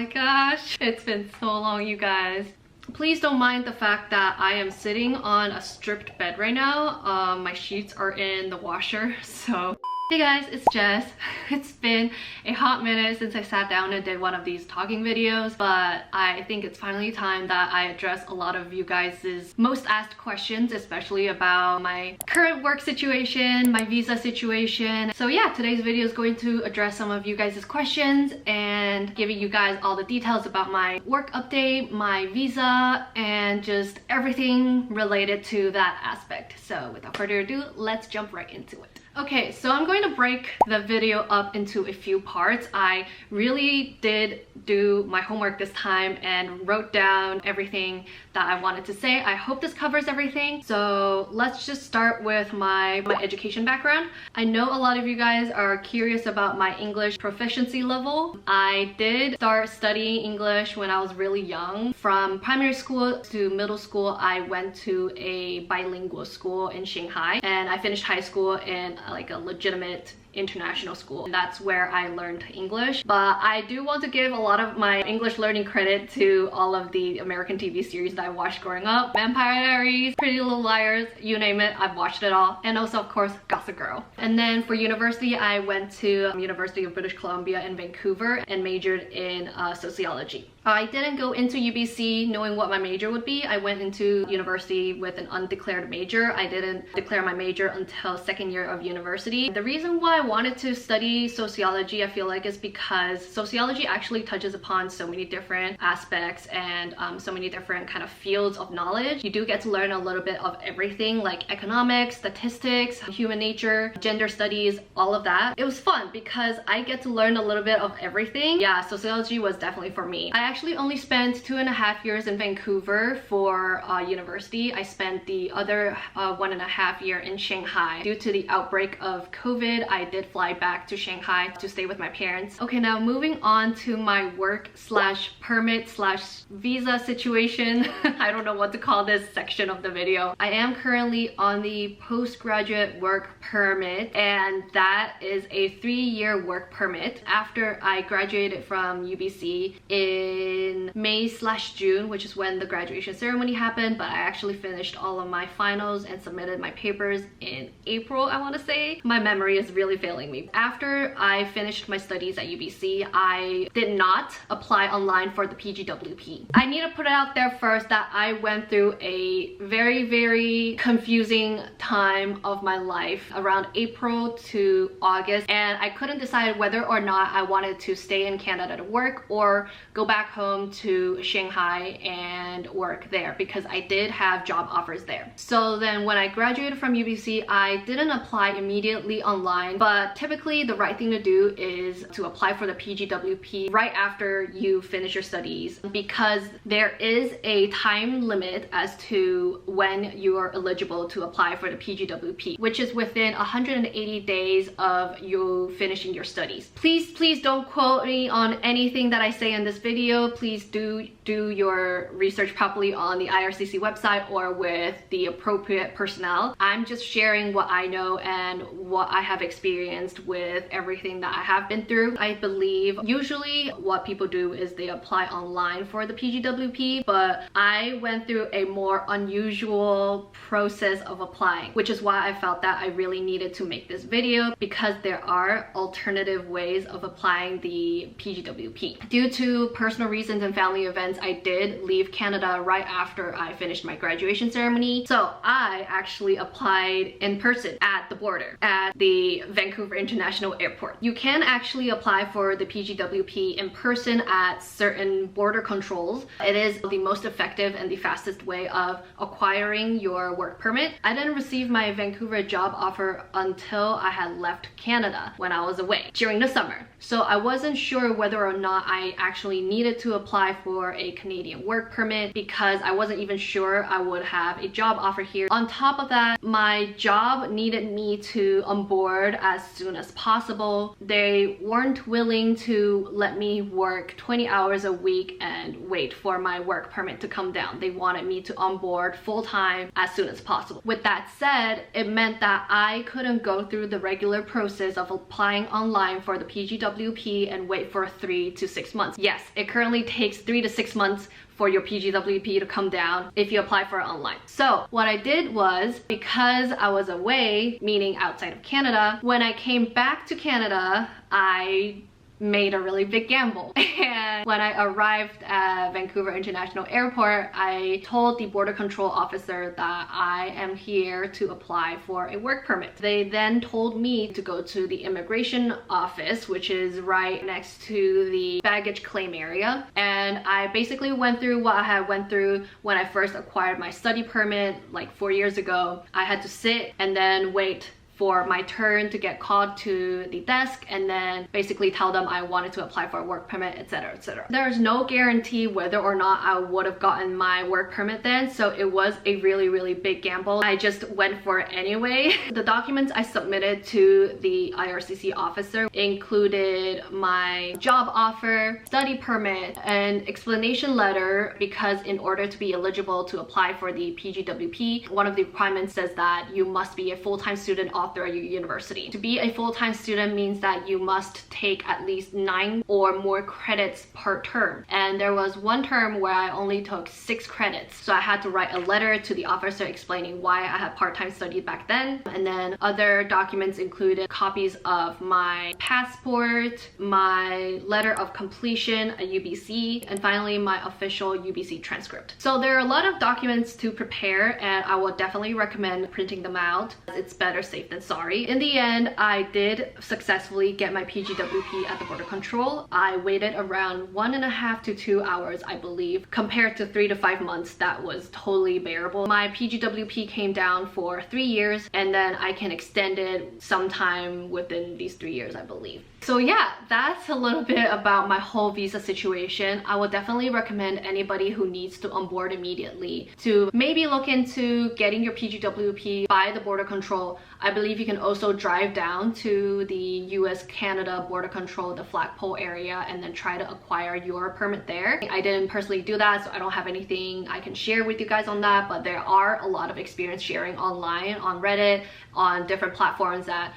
my gosh, it's been so long, you guys. Please don't mind the fact that I am sitting on a stripped bed right now. My sheets are in the washer, so... Hey guys, it's Jess. It's been a hot minute since I sat down and did one of these talking videos, but I think it's finally time that I address a lot of you guys' most asked questions, especially about my current work situation, my visa situation. So yeah, today's video is going to address some of you guys' questions and giving you guys all the details about my work update, my visa, and just everything related to that aspect. So without further ado, let's jump right into it. Okay, so I'm going to break the video up into a few parts. I really did do my homework this time and wrote down everything that I wanted to say. I hope this covers everything. So let's just start with my education background. I know a lot of you guys are curious about my English proficiency level. I did start studying English when I was really young. From primary school to middle school, I went to a bilingual school in Shanghai, and I finished high school in like a legitimate international school. That's where I learned English. But I do want to give a lot of my English learning credit to all of the American TV series that I watched growing up. Vampire Diaries, Pretty Little Liars, you name it, I've watched it all. And also, of course, Gossip Girl. And then for university, I went to University of British Columbia in Vancouver and majored in sociology. I didn't go into UBC knowing what my major would be. I went into university with an undeclared major. I didn't declare my major until second year of university. The reason why I wanted to study sociology, I feel like, is because sociology actually touches upon so many different aspects and so many different kind of fields of knowledge. You do get to learn a little bit of everything, like economics, statistics, human nature, gender studies, all of that. It was fun because I get to learn a little bit of everything. Yeah, sociology was definitely for me. I actually only spent 2.5 years in Vancouver for university. I spent the other 1.5 years in Shanghai. Due to the outbreak of COVID, I did fly back to Shanghai to stay with my parents. Okay, now moving on to my work slash permit slash visa situation. I don't know what to call this section of the video. I am currently on the postgraduate work permit, and that is a 3-year work permit. After I graduated from UBC in May/June, which is when the graduation ceremony happened, but I actually finished all of my finals and submitted my papers in April, I want to say. My memory is really failing me. After I finished my studies at UBC, I did not apply online for the PGWP. I need to put it out there first that I went through a very confusing time of my life around April to August, and I couldn't decide whether or not I wanted to stay in Canada to work or go back home to Shanghai and work there, because I did have job offers there. So then when I graduated from UBC, I didn't apply immediately online, but typically the right thing to do is to apply for the PGWP right after you finish your studies, because there is a time limit as to when you are eligible to apply for the PGWP, which is within 180 days of you finishing your studies. Please don't quote me on anything that I say in this video. Please do your research properly on the IRCC website or with the appropriate personnel. I'm just sharing what I know and what I have experienced with everything that I have been through. I believe usually what people do is they apply online for the PGWP, but I went through a more unusual process of applying, which is why I felt that I really needed to make this video, because there are alternative ways of applying the PGWP. Due to personal reasons and family events, I did leave Canada right after I finished my graduation ceremony. So I actually applied in person at the border at the Vancouver International Airport. You can actually apply for the PGWP in person at certain border controls. It is the most effective and the fastest way of acquiring your work permit. I didn't receive my Vancouver job offer until I had left Canada when I was away during the summer. So I wasn't sure whether or not I actually needed to apply for a Canadian work permit, because I wasn't even sure I would have a job offer here. On top of that, my job needed me to onboard as soon as possible. They weren't willing to let me work 20 hours a week and wait for my work permit to come down. They wanted me to onboard full-time as soon as possible. With that said, it meant that I couldn't go through the regular process of applying online for the PGWP and wait for 3 to 6 months. Yes, it currently takes 3 to 6 months for your PGWP to come down if you apply for it online. So what I did was, because I was away, meaning outside of Canada, when I came back to Canada, I made a really big gamble. And when I arrived at Vancouver International Airport, I told the border control officer that I am here to apply for a work permit. They then told me to go to the immigration office, which is right next to the baggage claim area. And I basically went through what I had went through when I first acquired my study permit like 4 years ago. I had to sit and then wait for my turn to get called to the desk and then basically tell them I wanted to apply for a work permit, etc, etc. There's no guarantee whether or not I would have gotten my work permit then, so it was a really big gamble. I just went for it anyway. The documents I submitted to the IRCC officer included my job offer, study permit, and explanation letter, because in order to be eligible to apply for the PGWP, one of the requirements says that you must be a full-time student through your university. To be a full-time student means that you must take at least 9 or more credits per term. And there was one term where I only took 6 credits. So I had to write a letter to the officer explaining why I had part-time studied back then. And then other documents included copies of my passport, my letter of completion, a UBC, and finally my official UBC transcript. So there are a lot of documents to prepare, and I would definitely recommend printing them out. It's better safe than sorry. In the end, I did successfully get my PGWP at the border control. I waited around 1.5 to 2 hours, I believe, compared to 3 to 5 months. That was totally bearable. My PGWP came down for 3 years, and then I can extend it sometime within these 3 years, I believe. So yeah, that's a little bit about my whole visa situation. I would definitely recommend anybody who needs to onboard immediately to maybe look into getting your PGWP by the border control. I believe you can also drive down to the US-Canada border control, the flagpole area, and then try to acquire your permit there. I didn't personally do that, so I don't have anything I can share with you guys on that, but there are a lot of experience sharing online, on Reddit, on different platforms that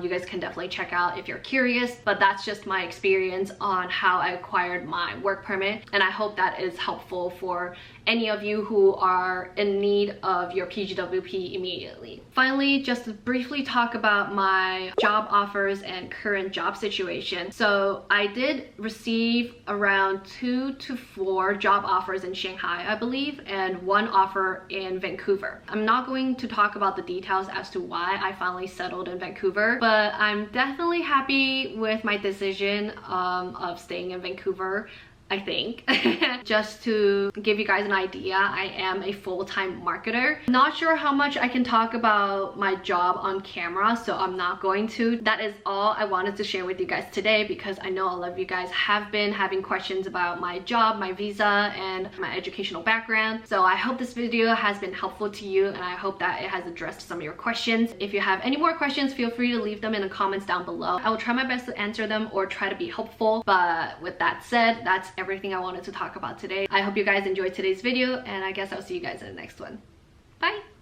you guys can definitely check out if you're curious. But that's just my experience on how I acquired my work permit, and I hope that is helpful for any of you who are in need of your PGWP immediately. Finally, just to briefly talk about my job offers and current job situation. So I did receive around 2 to 4 job offers in Shanghai, I believe, and 1 offer in Vancouver. I'm not going to talk about the details as to why I finally settled in Vancouver, but I'm definitely happy with my decision of staying in Vancouver. I think. Just to give you guys an idea, I am a full-time marketer. Not sure how much I can talk about my job on camera, so I'm not going to. That is all I wanted to share with you guys today, because I know a lot of you guys have been having questions about my job, my visa, and my educational background. So I hope this video has been helpful to you, and I hope that it has addressed some of your questions. If you have any more questions, feel free to leave them in the comments down below. I will try my best to answer them or try to be helpful. But with that said, that's everything I wanted to talk about today. I hope you guys enjoyed today's video, and I guess I'll see you guys in the next one. Bye!